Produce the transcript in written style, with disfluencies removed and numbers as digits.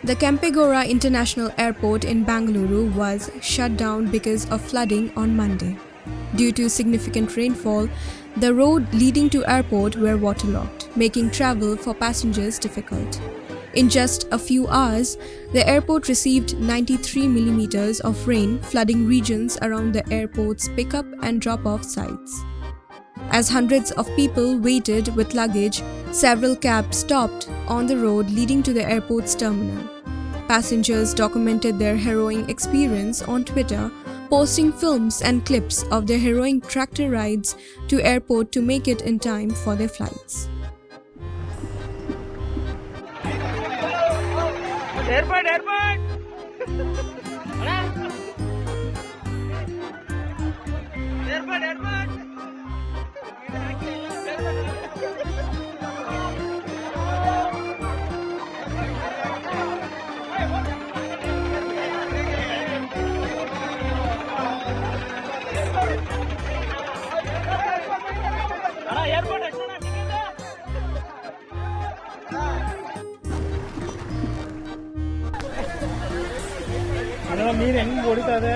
The Kempegowda International Airport in Bengaluru was shut down because of flooding on Monday. Due to significant rainfall, the road leading to airport were waterlogged, making travel for passengers difficult. In just a few hours, the airport received 93 millimeters of rain, flooding regions around the airport's pickup and drop-off sites. As hundreds of people waited with luggage, several cabs stopped on the road leading to the airport's terminal. Passengers documented their harrowing experience on Twitter, posting films and clips of their harrowing tractor rides to airport to make it in time for their flights. Airport! ನೀರು ಹೆಂಗ್ ಹೊಡಿತದೆ